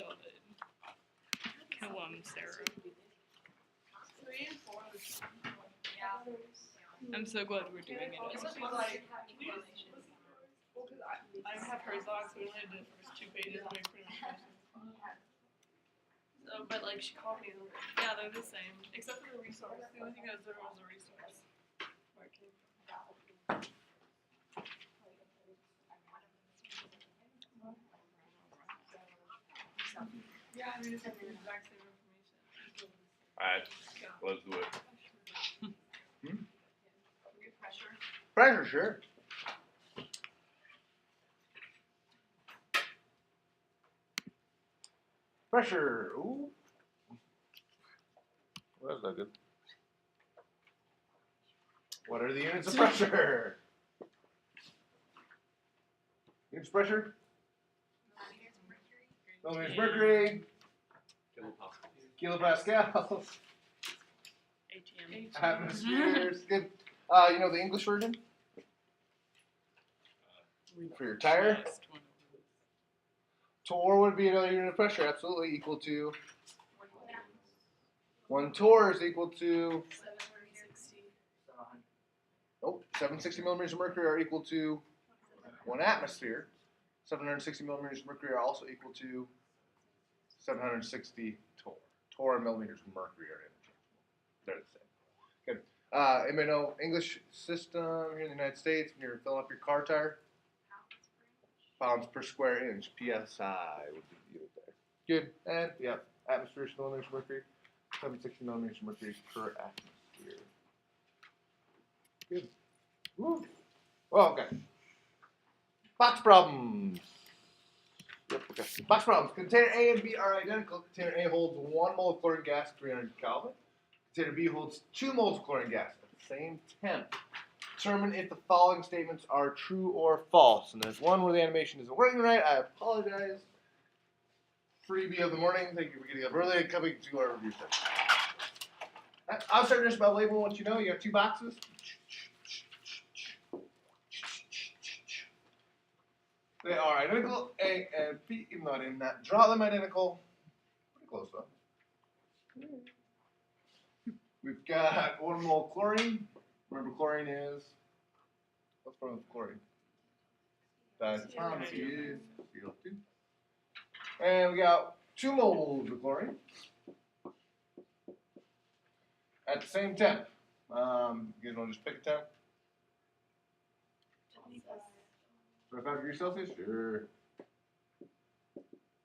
solid. Kill him, Sarah. 3 and 4 are the same. Yeah. I'm so glad we're doing it. It's just like, well, because I have hers on, so we only did the first 2 pages, and we pretty much finished it. So, but like, she copied them. Yeah, they're the same, except for the resource. The only thing that was there was a resource. Yeah, I mean, it's like the exact same information. Alright, let's do it. We get pressure. Pressure, sure. Pressure. Ooh. Well, that's not good. What are the units of pressure? Units of pressure? Millimeters mercury. Kilopascals. ATM. Atmospheres. Good. You know the English version? For your tire? Just one. Torr would be another unit of pressure, absolutely equal to 1 torr is equal to 760. 760 millimeters of mercury are equal to 1 atmosphere. 760 millimeters of mercury are also equal to 760 torr. Torr and millimeters of mercury are interchangeable. They're the same. Good. Anybody know English system here in the United States when you're filling up your car tire? Pounds per square inch, PSI would be the unit there. Good. And yeah, atmosphere is millimeters of mercury. 760 millimeters of mercury per atmosphere. Good. Woo. Oh, okay. Box problems. Yep, okay. Box problems. Container A and B are identical. Container A holds 1 mole of chlorine gas at 300 Kelvin. Container B holds 2 moles of chlorine gas at the same temp. Determine if the following statements are true or false. And there's one where the animation isn't working right. I apologize. Freebie of the morning. Thank you for getting up early and coming to our review session. I'll start just by labeling what you know. You have 2 boxes. They are identical, A and B, even though I did not draw them identical. Pretty close though. We've got 1 mole chlorine. Remember chlorine is, what's wrong with chlorine? Diatomic is CO2. And we got 2 moles of chlorine at the same temp. You guys want to just pick a temp? 25 degrees Celsius? Sure.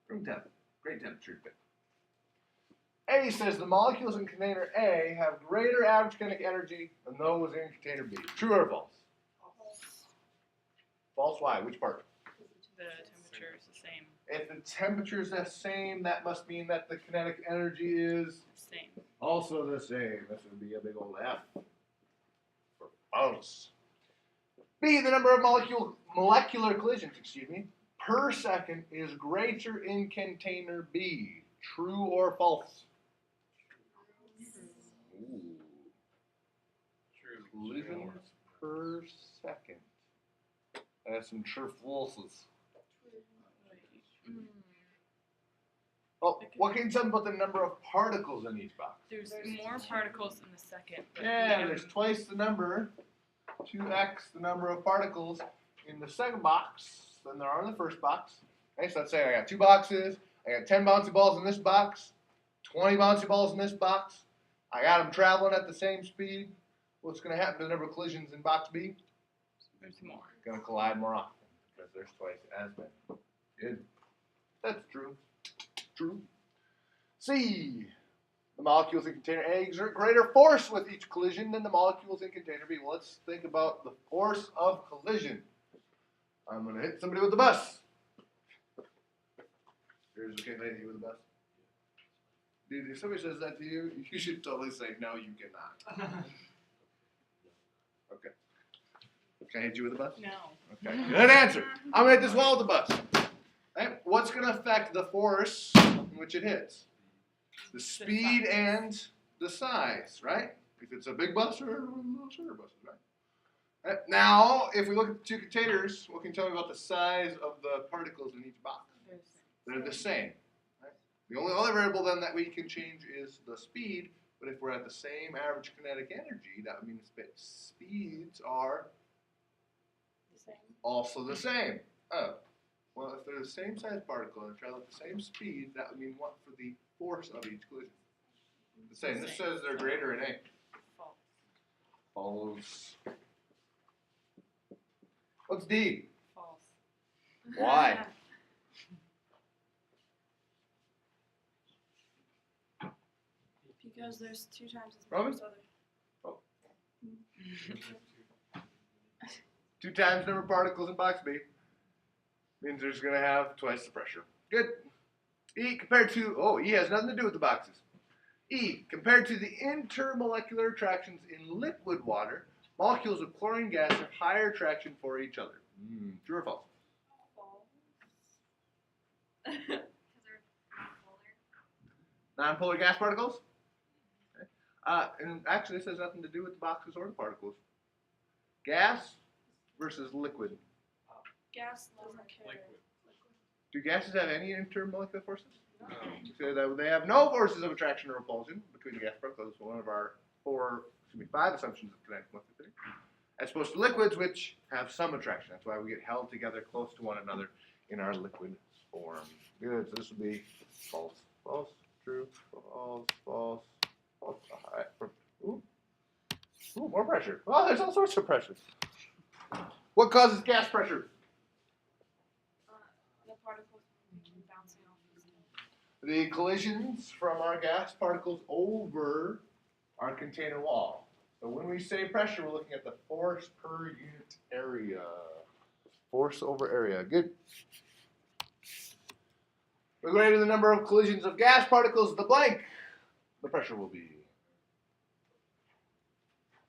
Room temp. Great temperature pick. A says the molecules in container A have greater average kinetic energy than those in container B. True or false? False. Why? Which part? The temperature is the same. If the temperature is the same, that must mean that the kinetic energy is Same. also the same. This would be a big old F for false. B, the number of molecular collisions, per second is greater in container B. True or false? Ooh. True. Collisions per second. That's some true falses. Oh, what can you tell me about the number of particles in each box? There's more particles in the second. But Yeah, there's twice the number, 2x the number of particles in the second box than there are in the first box. Okay, so let's say I got 2 boxes, I got 10 bouncy balls in this box, 20 bouncy balls in this box. I got them traveling at the same speed. What's going to happen to the number of collisions in box B? There's more. Going to collide more often because there's twice as many. Good. That's true. True. C. The molecules in container A exert greater force with each collision than the molecules in container B. Well, let's think about the force of collision. I'm going to hit somebody with the bus. Here's okay if I hit you with the bus. Dude, if somebody says that to you, you should totally say, no, you cannot. Okay. Can I hit you with a bus? No. Okay. Good answer. I'm going to hit this wall with a bus. Right? What's going to affect the force in which it hits? The speed and the size, right? If it's a big bus or one of the little shorter buses, right? Now, if we look at the 2 containers, what can you tell me about the size of the particles in each box? They're the same. Right? The only other variable then that we can change is the speed, but if we're at the same average kinetic energy, that means that speeds are The same. also the same. Oh, well, if they're the same size particle and travel at the same speed, that would mean what for the force of each collision? The same. This says they're greater in A. False. False. What's D? False. Why? Because there's 2 times as Roman? much as other. 2 times number of particles in box B means there's going to have twice the pressure. Good. E compared to, E has nothing to do with the boxes. E, compared to the intermolecular attractions in liquid water, molecules of chlorine gas have higher attraction for each other. True or false? Because they're not polar. Nonpolar gas particles? Okay. And actually this has nothing to do with the boxes or the particles. Gas versus liquid. Gas doesn't care. Liquid. Do gases have any intermolecular forces? No. So that they have no forces of attraction or repulsion between the gas particles. One of our 5 assumptions of kinetic molecular theory. As opposed to liquids, which have some attraction. That's why we get held together close to one another in our liquid form. Good. So this would be false, false, true, false, false, false. All right. Ooh, more pressure. Oh, there's all sorts of pressures. What causes gas pressure? The particles bouncing off the skin. The collisions from our gas particles over our container wall. So when we say pressure, we're looking at the force per unit area. Force over area. Good. The greater the number of collisions of gas particles, the blank, the pressure will be.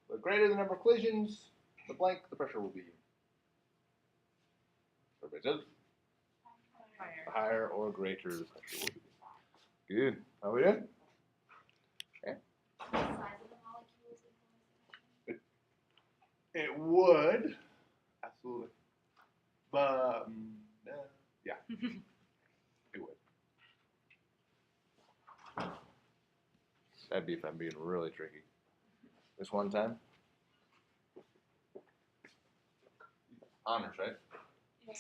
The greater the number of collisions, the blank, the pressure will be. Everybody says? Higher. The higher or greater the pressure will be. Good. How we doing? The size of the molecules influence the It would. Absolutely. But, yeah. It would. That'd be if I'm being really tricky. This one time? Honors, right? Yeah.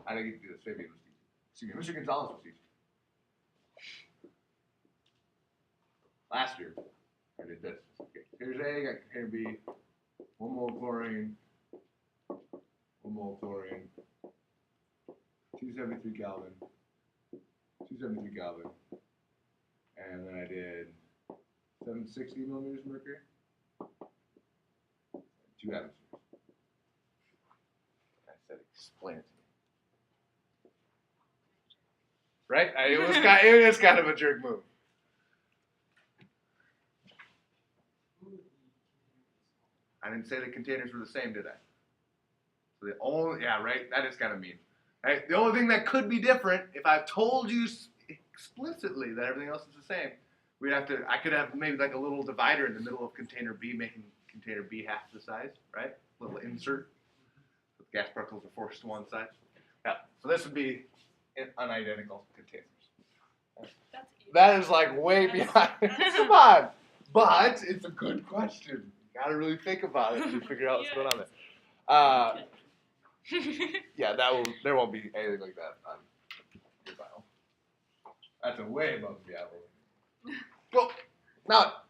I didn't get to do this. Maybe it was easy. Excuse me, Mr. Gonzalez was easy. Last year, I did this. Okay. Here's A, got here B, 1 mole chlorine, 1 mole chlorine, 273 Kelvin, 273 Kelvin, and then I did 760 millimeters of mercury, 2 atmospheres. I said, explain it to me. Right? It was kind of a jerk move. I didn't say the containers were the same, did I? So the only, yeah, right? That is kind of mean. Right? The only thing that could be different, if I've told you explicitly that everything else is the same, I could have maybe like a little divider in the middle of container B, making container B half the size, right? Little insert. The gas particles are forced to one side. Yeah, so this would be unidentical containers. That's easy. That is like way beyond. Come on. But it's a good question. You gotta really think about it to figure out what's going on there. Yeah, there won't be anything like that on your file. That's a way above the apple. Well, now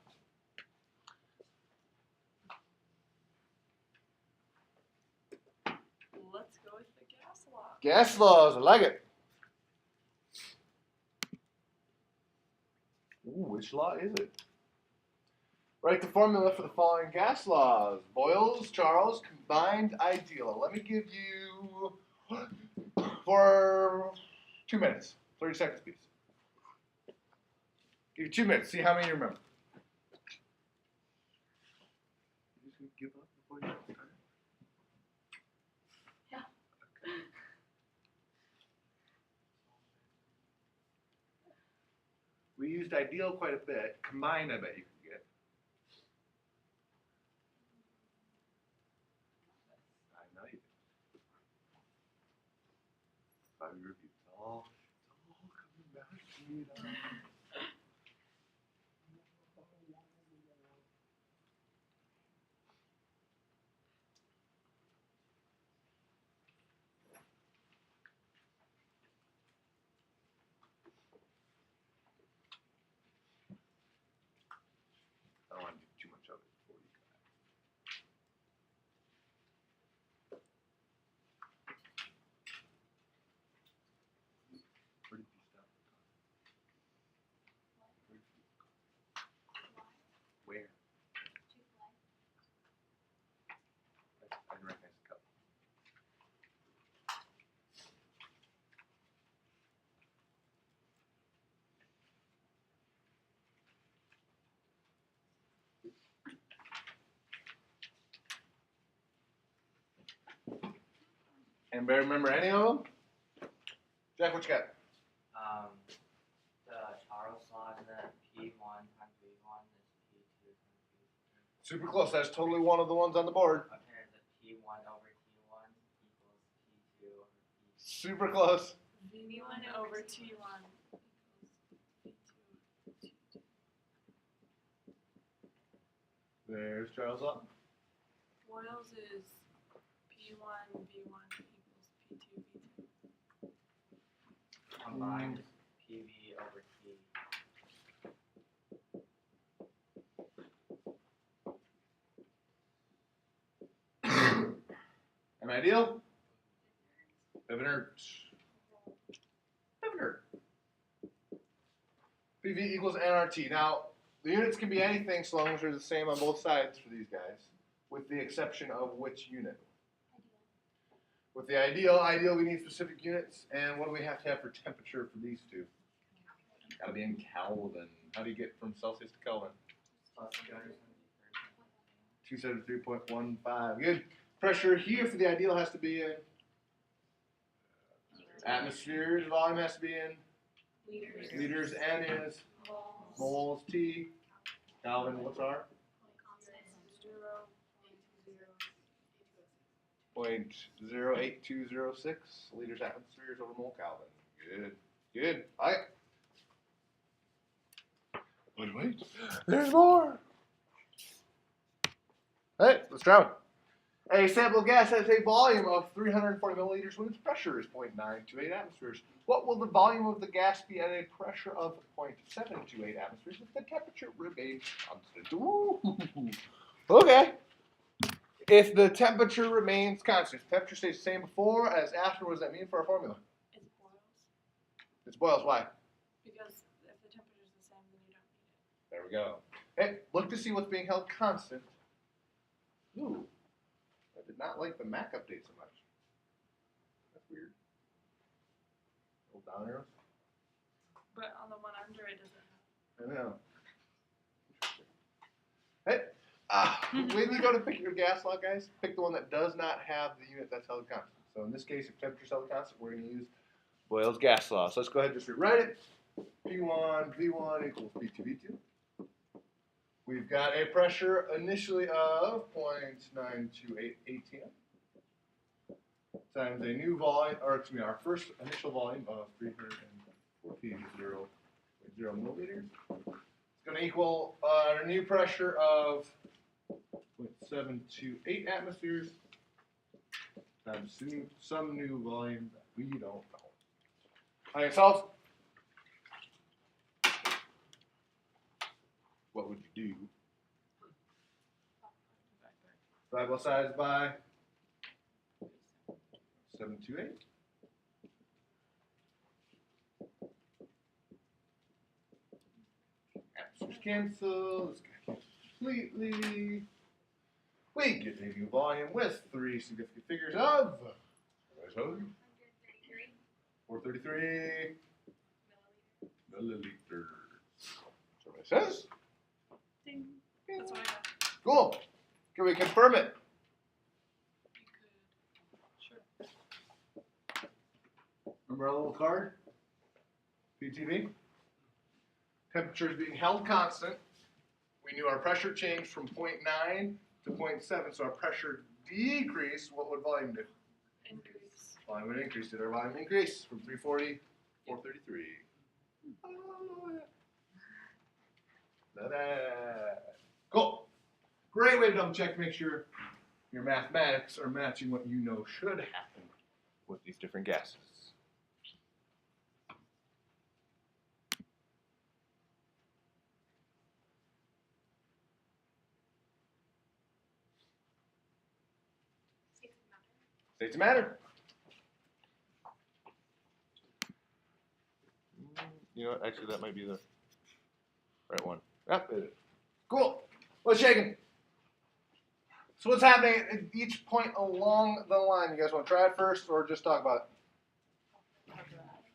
Let's go with the gas law. gas laws, I like it. Ooh, which law is it? Write the formula for the following gas laws. Boyle's, Charles, combined ideal. Let me give you for 2 minutes, 30 seconds, please. Give you 2 minutes. See how many you remember. You just gonna give up before you start? Yeah. Okay. We used ideal quite a bit. Combined, I bet you could get. I know you did. 5 reviews. It's all coming back to I don't want to do too much of it before you come back. Where did you stop? Where? I didn't recognize the cup. Anybody remember any of them? Jack, what you got? The Charles law is that P1 times V1 is P2 times V2. Super close. That's totally one of the ones on the board. Okay, the P1 over T1 equals P2 over P2. Super close. V1 over T1 There's Charles Law. Boyle's is P1 V1 equals P2 V2. Combined is PV over T. Am I ideal? Bevner. PV equals nRT. Now, the units can be anything so long as they're the same on both sides for these guys, with the exception of which unit. With the ideal, we need specific units, and what do we have to have for temperature for these two? Gotta be in Kelvin. How do you get from Celsius to Kelvin? Plus 273. 273.15. Good. Pressure here for the ideal has to be in atmospheres. Volume has to be in liters. N is moles. T. Kelvin, what's R? 0.08206 liters atmospheres over mole Kelvin. Good. Good. All right. But wait, there's more. All right, let's try one. A sample of gas has a volume of 340 milliliters when its pressure is 0.928 atmospheres. What will the volume of the gas be at a pressure of 0.728 atmospheres if the temperature remains constant? Ooh. Okay. If the temperature remains constant, if the temperature stays the same before as after, what does that mean for our formula? It's Boyle's. It's Boyle's. Why? Because if the temperature is the same, then you don't need it. There we go. Hey, look to see what's being held constant. Ooh. I did not like the Mac update so much. That's weird. Little down arrows. But on the one under it doesn't have. I know. Hey, when you go to pick your gas law, guys, pick the one that does not have the unit that's held constant. So in this case, if temperature's held constant, we're going to use Boyle's gas law. So let's go ahead and just rewrite it. P1 V1 equals P2 V2. We've got a pressure initially of 0.928 ATM times a new volume, or excuse me, our first initial volume of 314.0 milliliters. It's going to equal a new pressure of 0.728 atmospheres times some new volume that we don't know. All right, solve. What would you do? Divide both sides by 728. Answers cancel. This guy cancels completely. We get a new volume with three significant figures of 433 milliliters. So it says. Ding. That's what I got. Cool. Can we confirm it? You could. Sure. Remember our little card? PTV? Temperature is being held constant. We knew our pressure changed from 0.9 to 0.7, so our pressure decreased. What would volume do? Increase. Volume would increase. Did our volume increase from 340 to 433? Cool. Great way to double check to make sure your mathematics are matching what you know should happen with these different gases. States of matter. You know what? Actually, that might be the right one. Yep, it is. Cool. What's shaking? So what's happening at each point along the line? You guys want to try it first or just talk about it?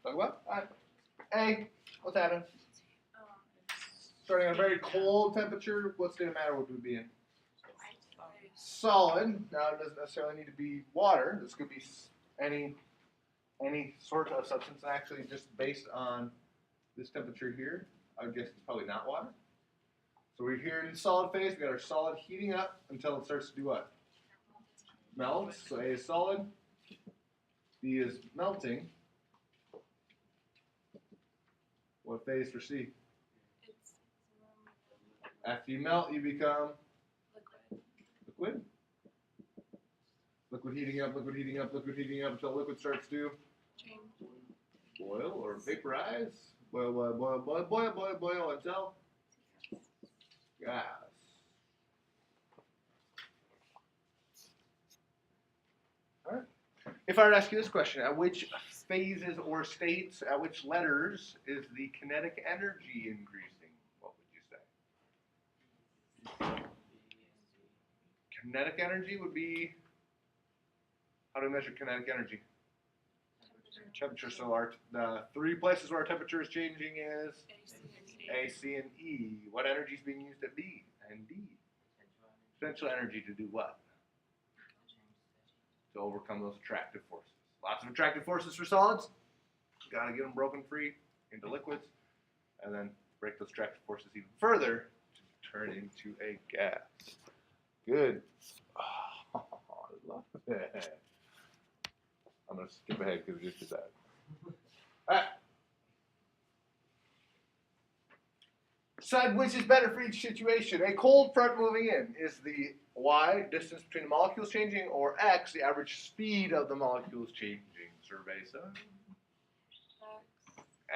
Talk about it? All right. A, what's happening? Starting at a very cold temperature, what state of matter would we be in? Solid. Now it doesn't necessarily need to be water. This could be any sort of substance. Actually, just based on this temperature here, I would guess it's probably not water. So we're here in the solid phase. We got our solid heating up until it starts to do what? Melt. So A is solid. B is melting. What phase for C? After you melt, you become liquid. Liquid heating up, liquid heating up, liquid heating up until liquid starts to boil or vaporize. Boil, boil, boil, boil, boil, boil, boil until gas. All right. If I were to ask you this question, at which phases or states, at which letters is the kinetic energy increasing? What would you say? Kinetic energy would be, how do we measure kinetic energy? Temperature. So the three places where our temperature is changing is A, C, and E. What energy is being used at B and D? Potential energy to do what? To overcome those attractive forces. Lots of attractive forces for solids. Got to get them broken free into liquids, and then break those attractive forces even further to turn into a gas. Good. Oh, I love it. I'm going to skip ahead because we just did that. All right. Decide which is better for each situation. A cold front moving in. Is the Y, distance between the molecules changing, or X, the average speed of the molecules changing? Survey son.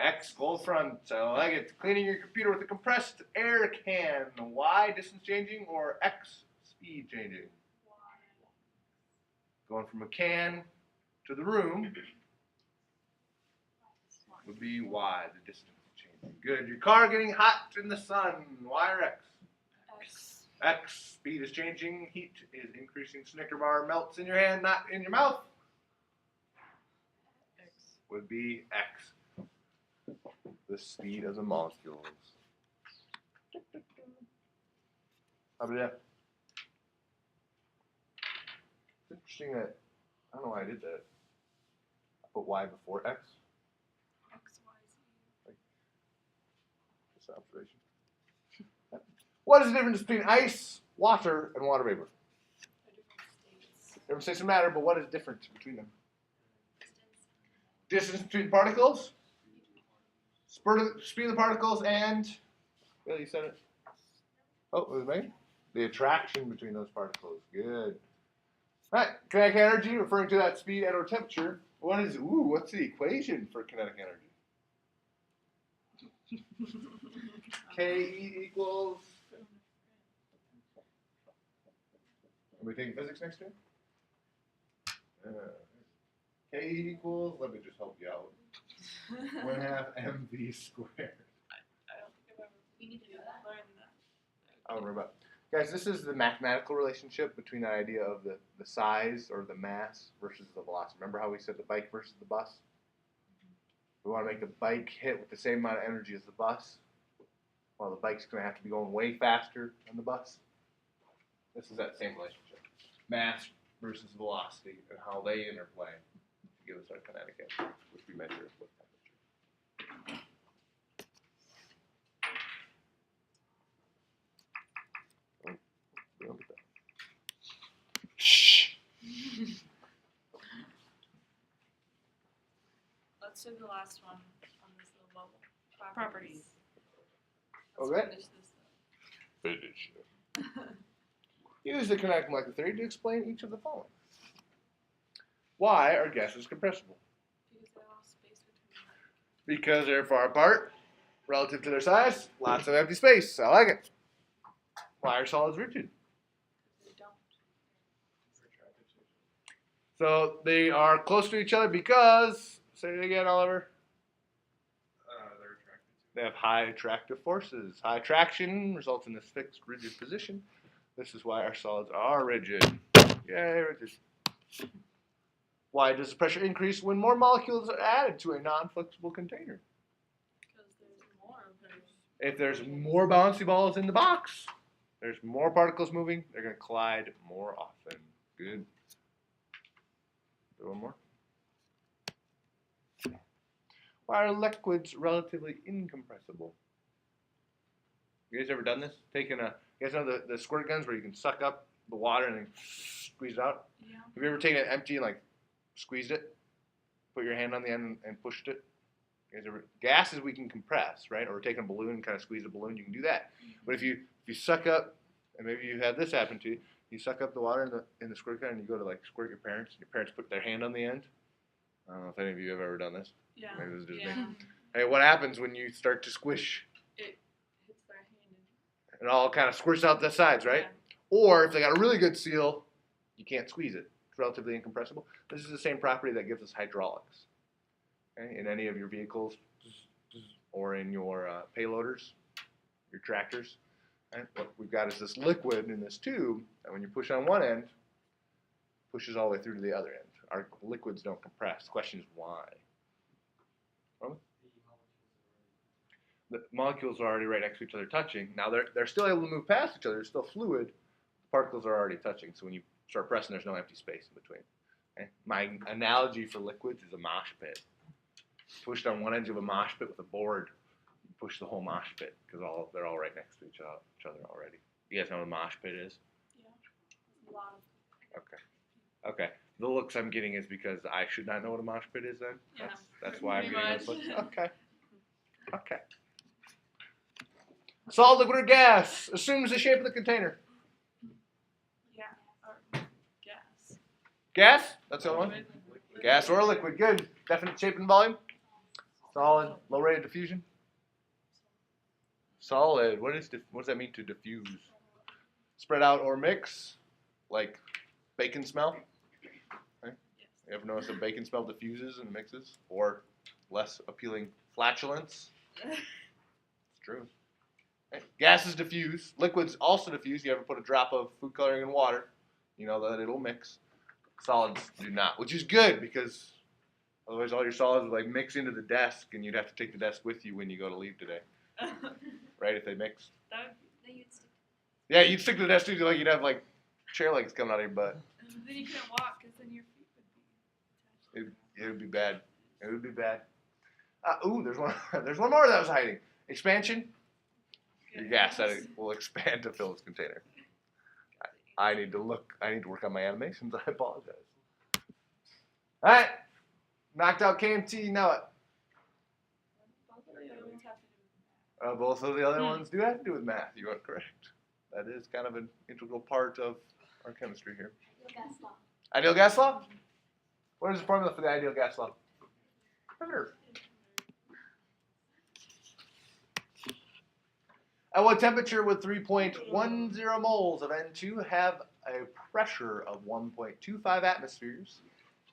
X, cold front. I like it. Cleaning your computer with a compressed air can. Y, distance changing, or X, speed changing? Going from a can to the room would be Y, the distance changing. Good. Your car getting hot in the sun. Y or X? X. Speed is changing. Heat is increasing. Snicker bar melts in your hand, not in your mouth. Would be X. The speed of the molecules. How about that? It's interesting that, I don't know why I did that. I put Y before X. Just an observation. What is the difference between ice, water, and water vapor? Different states of matter, but what is different between them? Distance between particles, speed of the particles, and Billy, you said it. Oh, was it me? The attraction between those particles. Good. All right, kinetic energy, referring to that speed and/or temperature. What's the equation for kinetic energy? Ke equals. Are we taking physics next year? Ke equals, let me just help you out. 1/2 mv squared. I don't think I've ever learned that. I don't remember. Guys, this is the mathematical relationship between the idea of the size or the mass versus the velocity. Remember how we said the bike versus the bus? We want to make the bike hit with the same amount of energy as the bus. Well, the bike's going to have to be going way faster than the bus. This is that same relationship. Mass versus velocity and how they interplay to give us our kinetic energy, which we measure with temperature. Shh. Let's do the last one on this little bubble. properties. Okay. Let's finish this Finish. up. Use the kinetic molecular theory to explain each of the following. Why are gases compressible? Because they allow space between them. Because they're far apart relative to their size. Lots of empty space. I like it. Why are solids rigid? They don't. So they are close to each other because, say it again, Oliver. They're attracted They have high attractive forces. High attraction results in this fixed, rigid position. This is why our solids are rigid. Yay, rigid. Why does the pressure increase when more molecules are added to a non-flexible container? Because there's more of those. If there's more bouncy balls in the box, there's more particles moving, they're going to collide more often. Good. Do one more. Why are liquids relatively incompressible? You guys ever done this? You guys know the squirt guns where you can suck up the water and then squeeze it out? Yeah. Have you ever taken it empty and like squeezed it? Put your hand on the end and pushed it? You guys ever, gases we can compress, right? Or taking a balloon and kind of squeeze a balloon, you can do that. But if you suck up, and maybe you had this happen to you, you suck up the water in the squirt gun and you go to like squirt your parents, and your parents put their hand on the end. I don't know if any of you have ever done this. Yeah. Maybe this is just me. Yeah. Hey, what happens when you start to squish? It hits their hand. It all kind of squirts out the sides, right? Yeah. Or if they got a really good seal, you can't squeeze it. It's relatively incompressible. This is the same property that gives us hydraulics. Okay? In any of your vehicles or in your payloaders, your tractors. Right? What we've got is this liquid in this tube that when you push on one end, pushes all the way through to the other end. Our liquids don't compress. The question is why? The molecules are already right next to each other touching. Now they're still able to move past each other. There's still fluid. The particles are already touching. So when you start pressing, there's no empty space in between. Okay? My analogy for liquids is a mosh pit. Pushed on one edge of a mosh pit with a board, you push the whole mosh pit because they're all right next to each other already. You guys know what a mosh pit is? Yeah. A lot of. Okay. The looks I'm getting is because I should not know what a mosh pit is then? Yeah, That's why I'm pretty getting those much. looks? Okay. Solid, liquid, or gas assumes the shape of the container. Yeah. Or gas. Gas? That's the only one? Liquid. Gas or liquid. Good. Definite shape and volume. Solid, low rate of diffusion. Solid. What does that mean to diffuse? Spread out or mix, like bacon smell. Okay. You ever notice a bacon smell diffuses and mixes, or less appealing flatulence? It's true. Okay. Gases diffuse. Liquids also diffuse. You ever put a drop of food coloring in water, you know that it'll mix. Solids do not, which is good because otherwise all your solids would like mix into the desk and you'd have to take the desk with you when you go to leave today, right? If they mixed. That No, you'd stick. Yeah, you'd stick to the desk too. Like you'd have like chair legs coming out of your butt. would, then you couldn't walk because then your feet would be attached. It would be bad. It would be bad. Ooh, there's one. There's one more that was hiding. Expansion. Your gas that it will expand to fill its container. I need to work on my animations. I apologize. All right, knocked out KMT. Know it. Both of the other ones have to do with math. Both of the other ones do have to do with math. You are correct. That is kind of an integral part of our chemistry here. Ideal gas law. Ideal gas law? What is the formula for the ideal gas law? Sure. At what temperature would 3.10 moles of N2 have a pressure of 1.25 atmospheres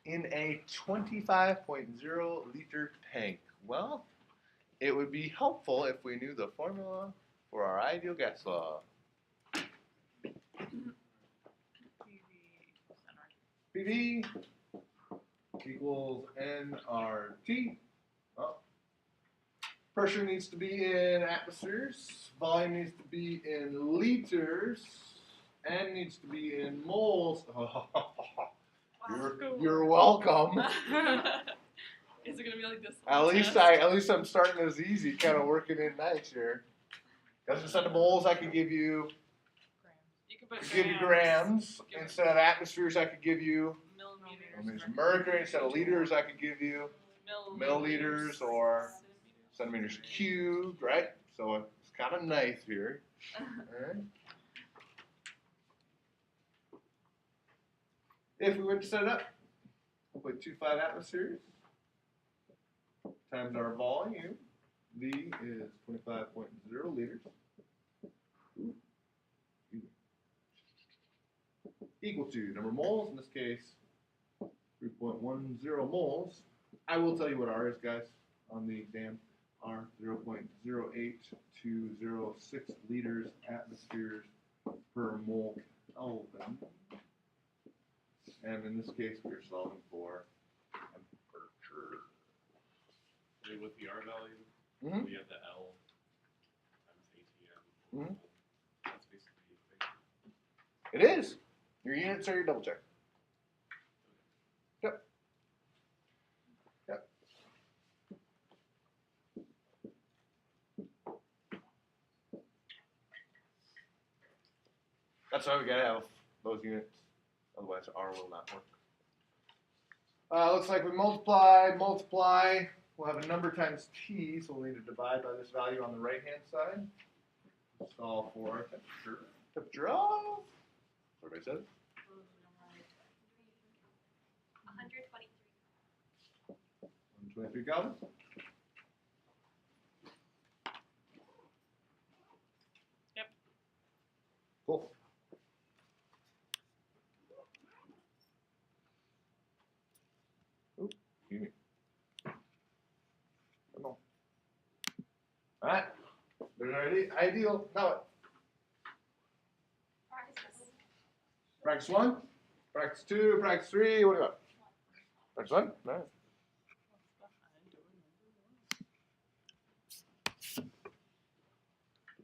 in a 25.0 liter tank? Well, it would be helpful if we knew the formula for our ideal gas law. PV equals nRT. Well, pressure needs to be in atmospheres, volume needs to be in liters, N needs to be in moles. You're welcome. Is it gonna be like this? At least I'm starting as easy, kind of working in nice here. Because instead of moles, I could give you grams. Instead of atmospheres, I could give you Millimeters. mercury. Instead of liters, I could give you milliliters or centimeters cubed, right? So it's kind of nice here. All right. If we were to set it up, 1.25 atmospheres times our volume, V is 25.0 liters, equal to number of moles, in this case, 3.10 moles. I will tell you what R is, guys, on the exam. R, 0.08206 liters atmospheres per mole Kelvin. And in this case, we're solving for temperature. With the R value, Mhm. we have the L times ATM. Mhm. That's basically the It is. Your units are your double check. Yep. Yep. That's why we gotta have those units. Otherwise, R will not work. Looks like we multiply. We'll have a number times T, so we'll need to divide by this value on the right-hand side. Solve for our temperature. Temperature of, everybody says? 123. 123 Kelvin. Yep. Cool. Ooh, excuse me. Come on. All right. There's our ideal. Now what? Practice 1, practice 2, practice 3. What do you got? Practice 1? All right. A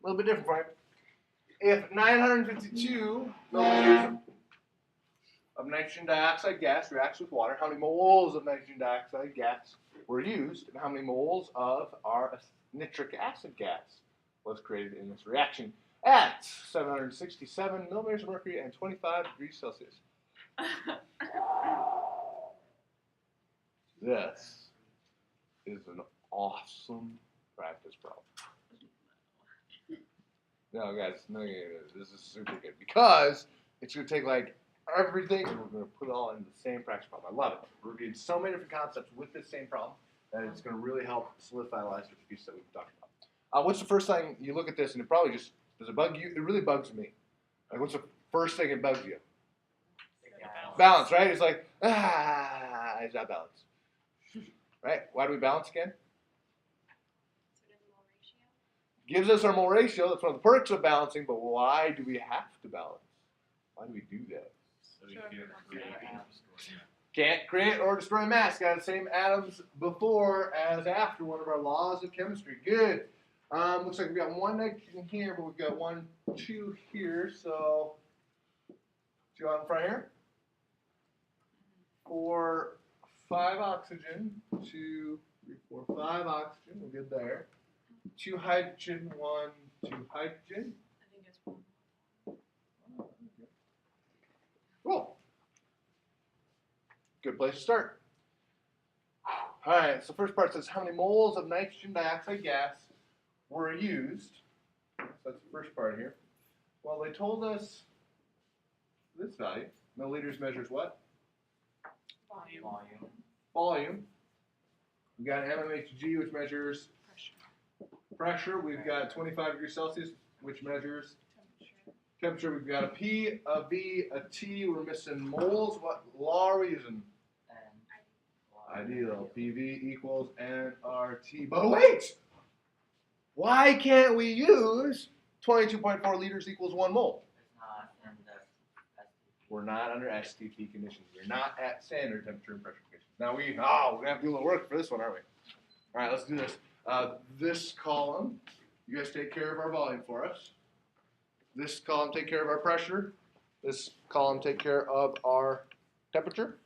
little bit different for you. If 952 milliliters of nitrogen dioxide gas reacts with water, how many moles of nitrogen dioxide gas were used, and how many moles of our nitric acid gas was created in this reaction at 767 millimeters of mercury and 25 degrees Celsius? This is an awesome practice problem. No, guys, no, this is super good because it's going to take like everything and we're going to put it all into the same practice problem. I love it. We're getting so many different concepts with this same problem that it's going to really help solidify a lot of different pieces that we've talked about. What's the first thing you look at this and it probably just, does it bug you? It really bugs me. Like, what's the first thing that bugs you? Balance, right? It's like, it's not balanced. Right? Why do we balance again? Gives us our mole ratio. That's one of the perks of balancing, but why do we have to balance? Why do we do that? So you can't create and destroy. Can't create or destroy mass. Got the same atoms before as after, one of our laws of chemistry. Good. Looks like we've got one nitrogen here, but we've got 1, 2 here. So 2 out in front here. 4, 5 oxygen. 2, 3, 4, 5 oxygen. We're good there. 2 hydrogen, 1, 2 hydrogen. I think it's 1. Cool. Good place to start. All right, so first part says how many moles of nitrogen dioxide gas were used. So that's the first part here. Well, they told us this value. Milliliters measures what? Volume. Volume. We've got mmHg, which measures pressure. We've got 25 degrees Celsius, which measures temperature. We've got a P, a V, a T. We're missing moles. What law are we using? Ideal. PV equals nRT. But wait! Why can't we use 22.4 liters equals 1 mole? It's not in the STP. We're not under STP conditions. We're not at standard temperature and pressure conditions. Now we're going to have to do a little work for this one, aren't we? All right, let's do this. This column, you guys take care of our volume for us. This column, take care of our pressure. This column, take care of our temperature.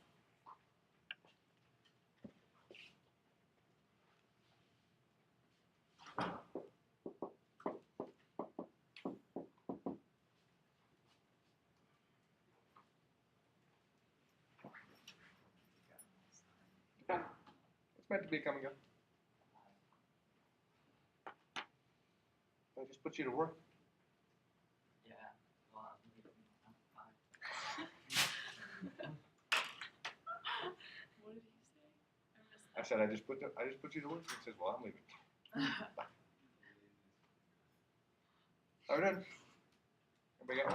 It's meant to be come and go. I just put you to work. Yeah. Well, I'm fine. What did he say? I missed I that. said I just put you to work. He says, well, I'm leaving. How we doing? Everybody got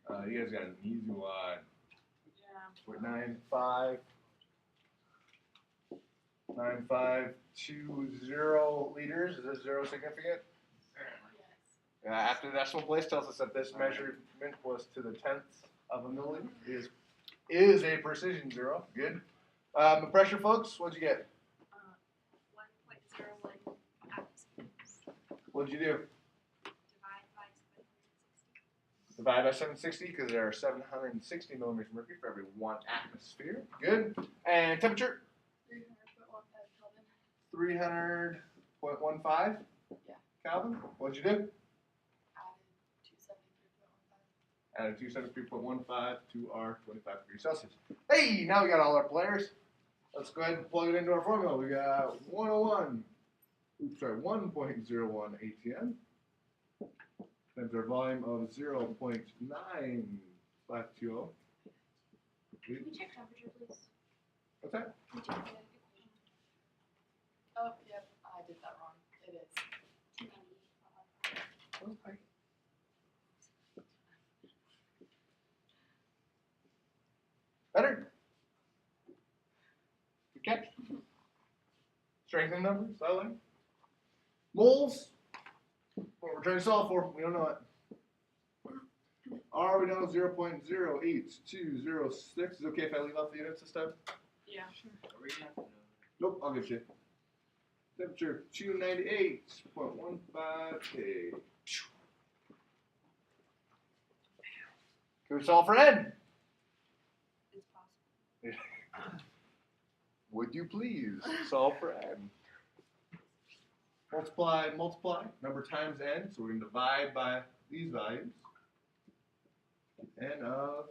one? You guys got an easy one. Yeah. 9520 liters. Is this zero significant? After the decimal place tells us that this measurement was to the 10th of a milliliter. Is a precision zero. Good. The pressure, folks. What'd you get? 1.01 atmospheres. What'd you do? Divide by 760. Divide by 760 because there are 760 millimeters of mercury for every 1 atmosphere. Good. And temperature? 300.15 Kelvin. 300.15 Yeah. Kelvin. What'd you do? Added 273.15. Added 273.15 to our 25 degrees Celsius. Hey, now we got all our players. Let's go ahead and plug it into our formula. We got 101. 1.01 ATM. Times our volume of 0.9520. Can we check temperature, please? What's that? Can we check the equation? Oh, yep, I did that wrong. It is. 290. Okay. Better? Good catch. Strength in numbers, I like. Moles. What we're trying to solve for, we don't know it. R we know 0.08206. Is it okay if I leave off the units this time? Yeah. Are we gonna have to know? Nope, I'll give you. Temperature 298.15 K. Can we solve for N? It's possible. Would you please solve for N? Multiply, number times N, so we're going to divide by these values. N of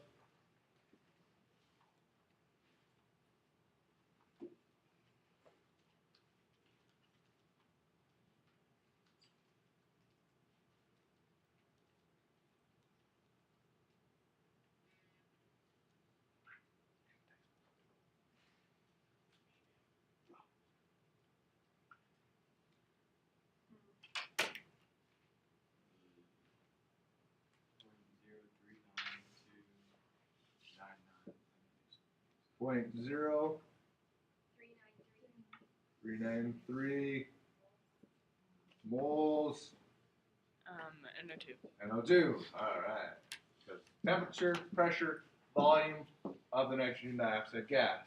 point 0 393. 393 moles NO2. NO2. All right. So temperature, pressure, volume of the nitrogen dioxide gas.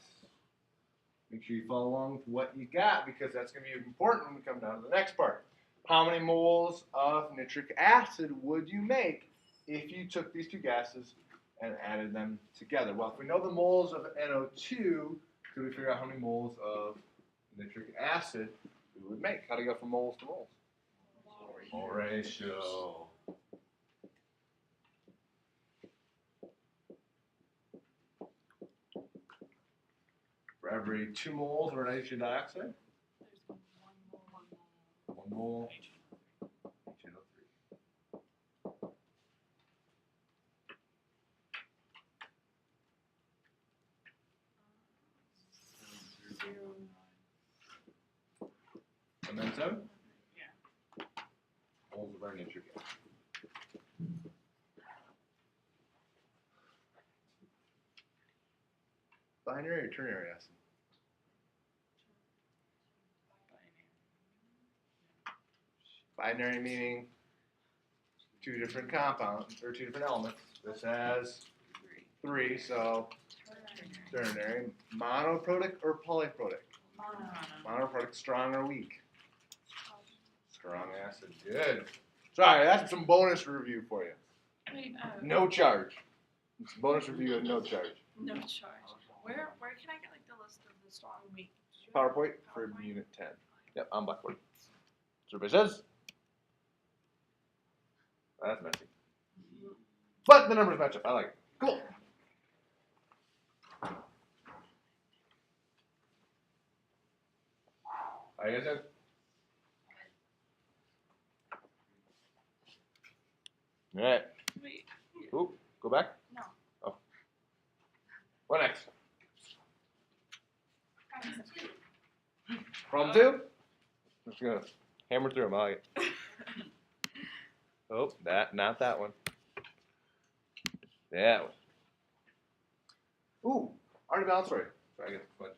Make sure you follow along with what you got because that's going to be important when we come down to the next part. How many moles of nitric acid would you make if you took these two gases and added them together? Well, if we know the moles of NO2, could we figure out how many moles of nitric acid we would make? How do you go from moles to moles? Mole ratio. For every 2 moles of nitrogen dioxide, There's 1 mole. 1 mole HNO3. And then 7? Yeah. Moles of our nitric acid. Binary or ternary acid? Binary meaning 2 different compounds, or 2 different elements. This has 3, so ternary. Monoprotic or polyprotic? Monoprotic, strong or weak? Strong acid, good. Sorry, that's some bonus review for you. Wait, No charge. It's bonus review at no charge. no charge. Where can I get like the list of the strong weak? PowerPoint for Unit 10. Yep, on Blackboard. So everybody says? That's messy. But the numbers match up. I like it. Cool. How you guys doing? All right. Wait. Oop, go back. No. Oh. What next? Problem 2? I'm just gonna hammer through them. Oh, not that one. That one. Ooh, already balanced right. Try to get the fudge.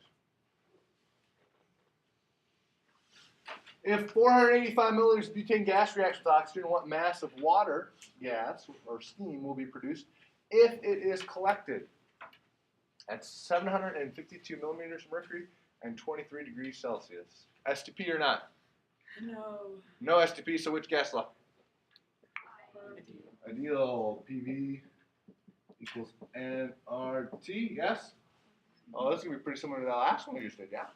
If 485 milliliters of butane gas reacts with oxygen, what mass of water, gas, or steam will be produced if it is collected at 752 millimeters of mercury and 23 degrees Celsius? STP or not? No. No STP, so which gas law? Ideal PV equals nRT, yes? Oh, this is going to be pretty similar to that last one we just did, yeah?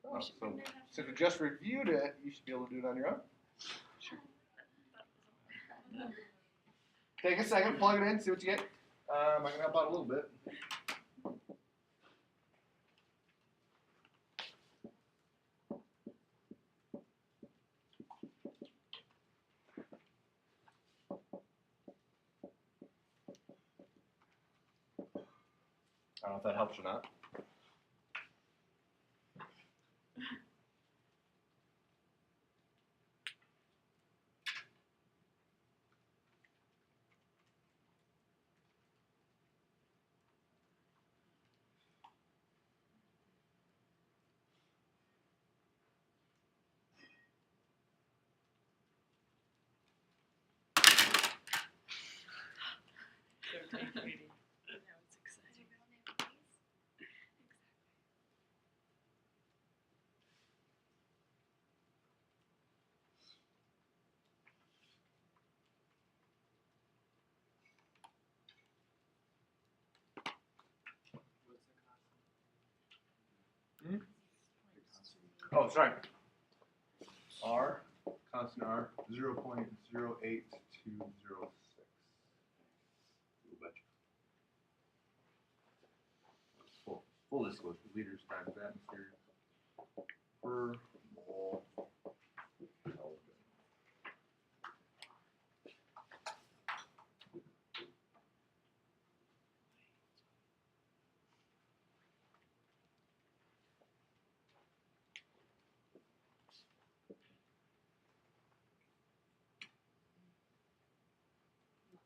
Oh, so since we just reviewed it, you should be able to do it on your own. Take a second, plug it in, see what you get. I can help out a little bit. I don't know if that helps or not. Now it's exciting. Oh, sorry. R, constant R, 0.08206. Full disclosure, liters times atmosphere per mole Kelvin.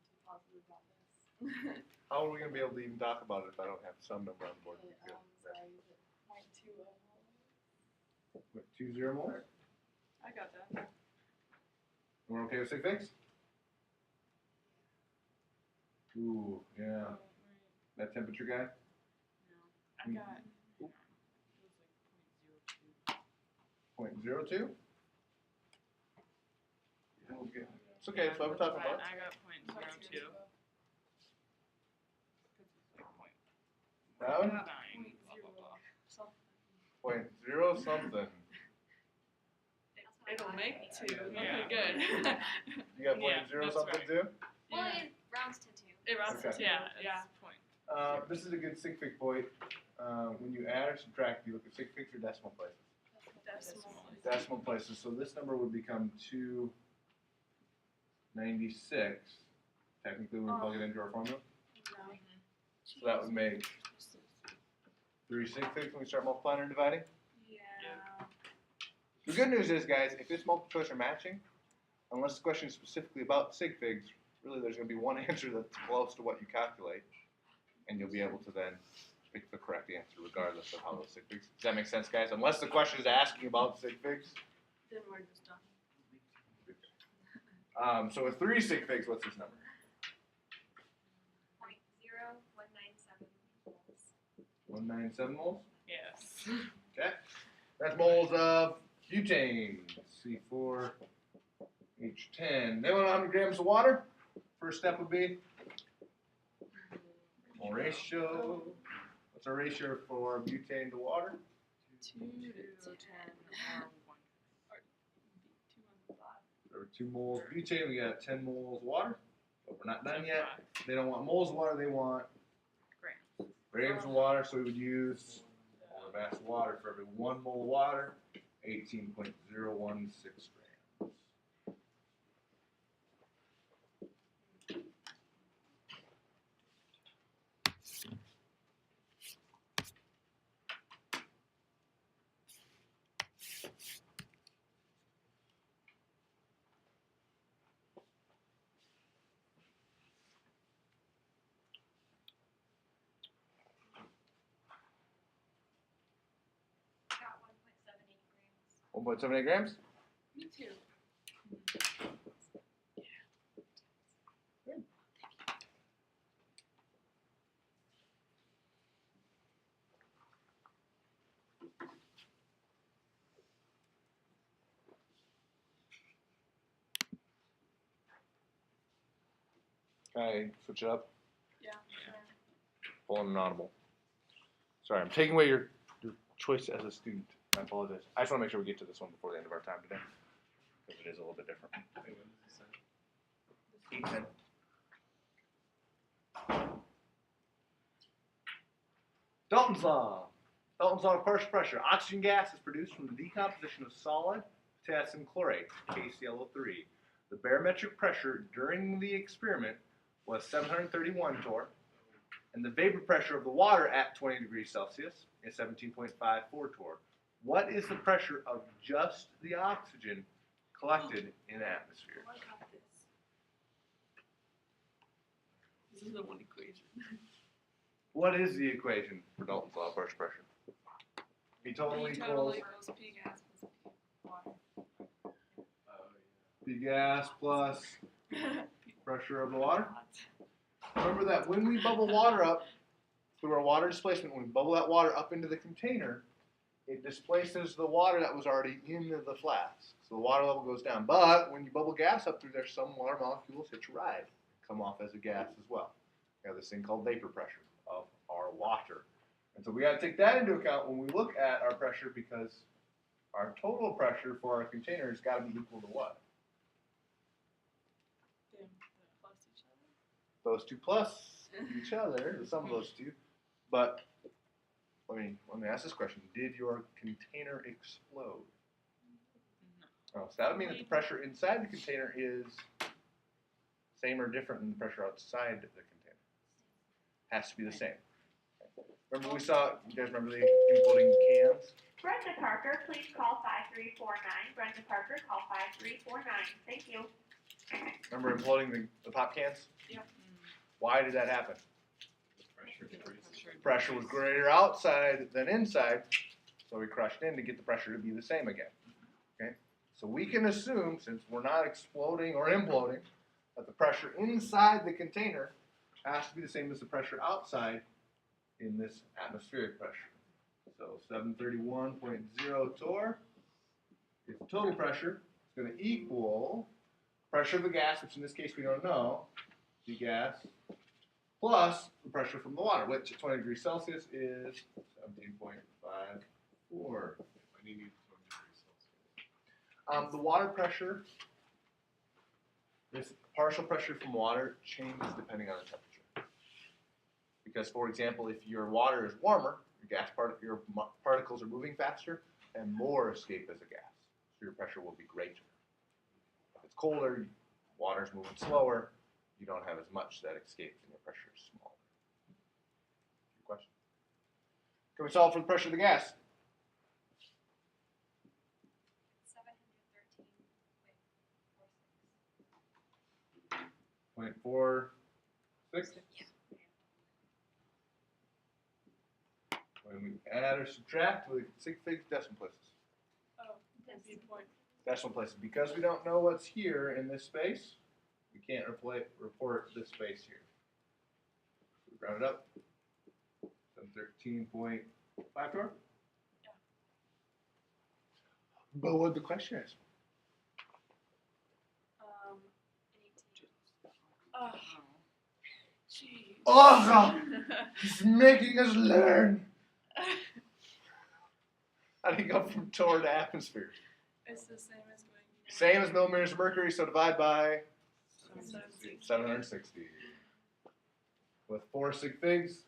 Not too positive about this. How are we going to be able to even talk about it if I don't have some number on board? Okay, sorry, is it 0.20 moles? What, 20 moles? I got that. We're okay with sig figs? Ooh, yeah. Oh, That temperature guy? I got. 0.02? It's okay, that's what we're talking about. I got 0.02. That one? 0.9, blah, blah, blah. 0.0 something. It'll make 2. Yeah. Okay, good. You got Yeah, 0.0 that's something right. too? Well, Yeah. it rounds to 2. It rounds Okay. to, yeah. Point. This is a good sig fig point. When you add or subtract, you look at sig figs or decimal places. Decimal. Decimal places. So this number would become 296. Technically, when we plug it into our formula. So that would make 3 sig figs when we start multiplying and dividing. Yeah. The good news is, guys, if it's multiple choice or matching, unless the question is specifically about sig figs, really there's going to be one answer that's close to what you calculate, and you'll be able to then pick the correct answer regardless of how those sig figs. Does that make sense, guys? Unless the question is asking about sig figs. Then we're just done. So with 3 sig figs, what's this number? 0.0197 moles. 197 moles. Yes. Okay. That's moles of butane. C4H10. They want how many grams of water? First step would be mole ratio. What's our ratio for butane to water? 2 to 10 or 1. Or 2 on the bottom. There were 2 moles of butane. We got 10 moles of water. But we're not done yet. They don't want moles of water. They want Grams. grams of water. So we would use molar mass of water for every 1 mole of water, 18.016 grams. Got 1.78 grams. 1.78 grams. Me too. Okay, switch it up. Yeah, sure. Full and audible. Sorry, I'm taking away your choice as a student. I apologize. I just want to make sure we get to this one before the end of our time today, because it is a little bit different. Wait, when does this end? 8:10. Dalton's law. Dalton's law of partial pressure. Oxygen gas is produced from the decomposition of solid potassium chlorate, KClO3. The barometric pressure during the experiment was 731 torr, and the vapor pressure of the water at 20 degrees Celsius is 17.54 torr. What is the pressure of just the oxygen collected in the atmosphere? Oh, I got this. This is the one equation. What is the equation for Dalton's law of partial pressure? P total P equals total equals P gas plus P water. Oh, P gas plus pressure of the water. Remember that when we bubble water up through our water displacement, when we bubble that water up into the container, it displaces the water that was already in the flask. So the water level goes down. But when you bubble gas up through there, some water molecules hitch a ride, come off as a gas as well. We have this thing called vapor pressure of our water. And so we got to take that into account when we look at our pressure, because our total pressure for our container has got to be equal to what? Damn, they're plus each other. Those two plus each other, the sum of those two. But let me ask this question: did your container explode? No. Oh, so that would mean that the pressure inside the container is same or different than the pressure outside the container. Has to be the same. Remember we saw, you guys remember the imploding cans? Brenda Parker, please call 5349. Brenda Parker, call 5349. Thank you. Remember imploding the pop cans? Yep. Why did that happen? pressure increases. Pressure was greater outside than inside, so we crushed in to get the pressure to be the same again. Okay? So we can assume, since we're not exploding or imploding, that the pressure inside the container has to be the same as the pressure outside in this atmospheric pressure. So 731.0 torr is the total pressure. It's going to equal pressure of the gas, which in this case we don't know, the gas, plus the pressure from the water, which at 20 degrees Celsius is 17.54. I need 20 degrees Celsius. The water pressure, this partial pressure from water changes depending on the temperature. Because, for example, if your water is warmer, your particles are moving faster and more escape as a gas. So your pressure will be greater. If it's colder, water's moving slower, you don't have as much that escapes and your pressure is smaller. Good question. Can we solve for the pressure of the gas? 713.46. 0.46. When we add or subtract with sig figs decimal places. Oh, that'd be point. Decimal places. Because we don't know what's here in this space, we can't report this space here. So we round it up. 713.5 torr. Yeah. But what the question is? 18. Oh, jeez. Oh, he's making us learn. How do you go from torr to atmosphere? It's the same as going. Same as millimeters of mercury, so divide by 760. 760. With 4 sig figs.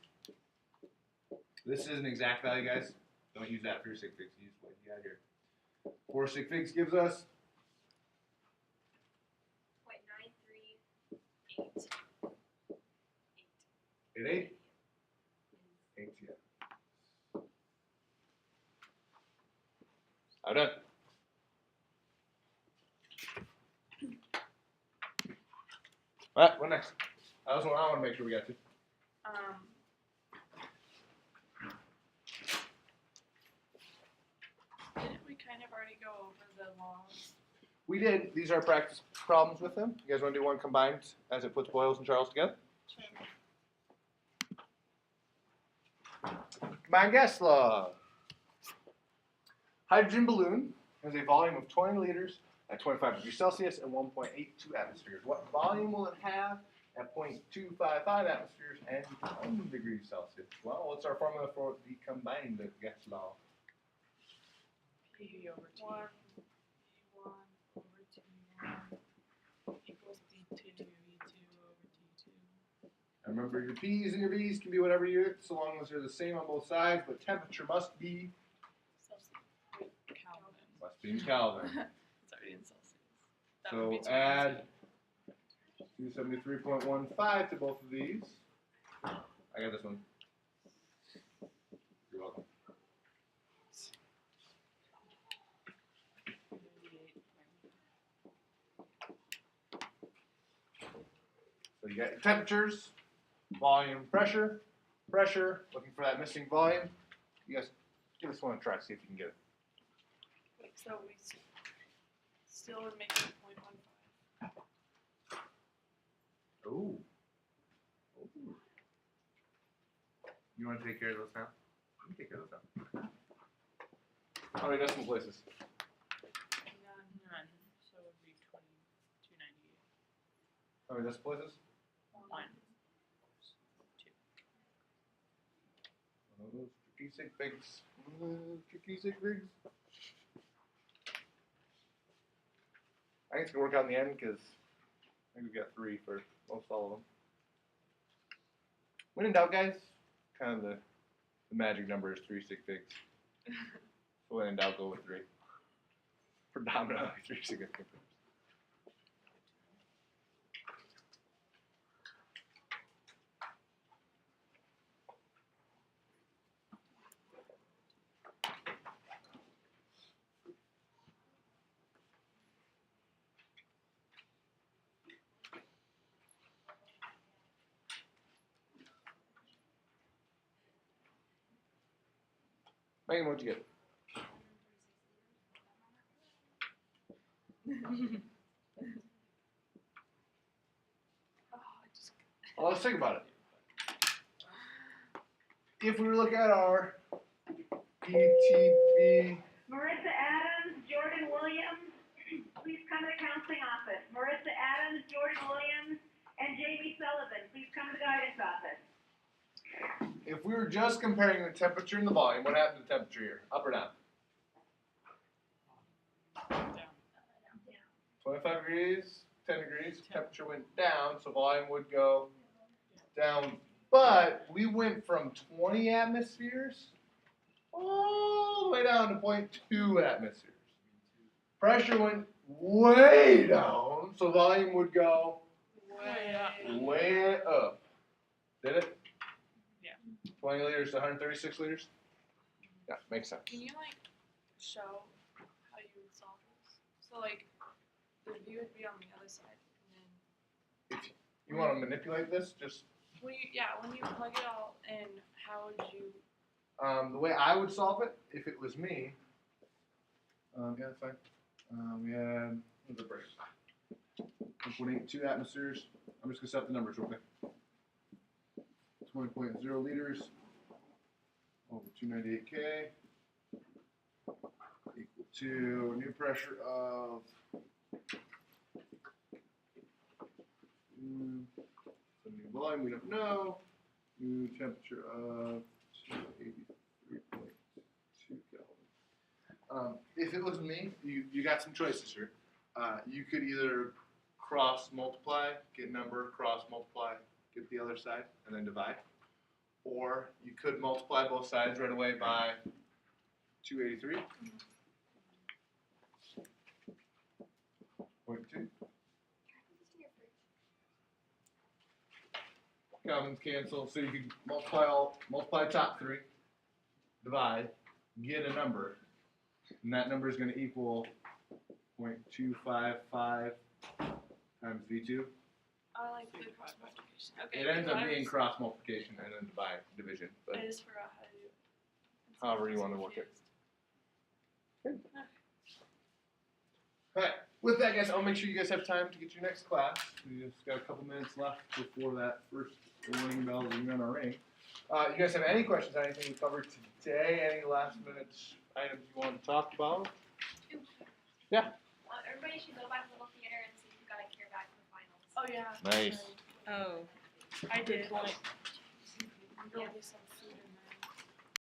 This is an exact value, guys. Don't use that for your sig figs. Use what you got here. 4 sig figs gives us 0.938. 88. Alright, what next? That was one I want to make sure we got to. Didn't we kind of already go over the laws? We did. These are practice problems with them. You guys want to do one combined as it puts Boyles and Charles together? Combined gas law. Hydrogen balloon has a volume of 20 liters at 25 degrees Celsius and 1.82 atmospheres. What volume will it have at 0.255 atmospheres and 1 degree Celsius? Well, what's our formula for the combined gas law? P over T. 1 over T1 equals B2 over T2. And remember, your P's and your V's can be whatever you get, so long as they're the same on both sides, but temperature must be Kelvin. must be in Kelvin. It's already in Celsius. That would be So too add 273.15 to both of these. I got this one. You're welcome. So you got your temperatures, volume, pressure, looking for that missing volume. You guys give this one a try, see if you can get it. Wait, so we still would make it 0.15. Ooh. Ooh. You want to take care of those now? You can take care of those now. How many decimal places? None. So it would be 2298. How many decimal places? 1. Those tricky sig figs. Tricky sig figs. I think it's gonna work out in the end because I think we got 3 for most all of them. When in doubt, guys, kind of the magic number is 3 sig figs. So when in doubt, go with 3. Predominantly 3 significant figs. Megan, what'd you get? Well, let's think about it. If we were looking at our ETB, Marissa Adams, Jordan Williams, please come to the counseling office. Marissa Adams, Jordan Williams, and Jamie Sullivan, please come to the guidance office. if we were just comparing the temperature and the volume, what happened to the temperature here? Up or down? Down. 25 degrees, 10 degrees, temperature went down, so volume would go down. But we went from 20 atmospheres all the way down to 0.2 atmospheres. Pressure went way down, so volume would go way up. Did it? Yeah. 20 liters to 136 liters? Yeah, makes sense. Can you like show how you would solve this? So like the V would be on the other side, and then You want to manipulate this? Just when you plug it all in, how would you? the way I would solve it, if it was me. Yeah, that's fine. We had what's the break? 1.82 atmospheres. I'm just gonna set the numbers real quick. 20.0 liters over 298K equal to a new pressure of the new volume we don't know. New temperature of 283.2 Kelvin. If it was me, you got some choices here. You could either cross multiply, get a number, cross multiply, get the other side, and then divide. Or you could multiply both sides right away by 283. 0.2. Kelvins cancel, so you can multiply top 3, divide, get a number, and that number is going to equal 0.255 times V2. I like the cross multiplication. Okay. It ends up I being was- cross multiplication and then by division, but I just forgot how to do it. however you want to work it. Alright, with that, guys, I'll make sure you guys have time to get your next class. We just got a couple minutes left before that first warning bell is going to ring. You guys have any questions on anything we covered today? Any last minute items you want to talk about? Yeah. Everybody should go by the little theater and see who got a care back for finals. Oh yeah. Nice. Oh, I did. point. There'll be some food in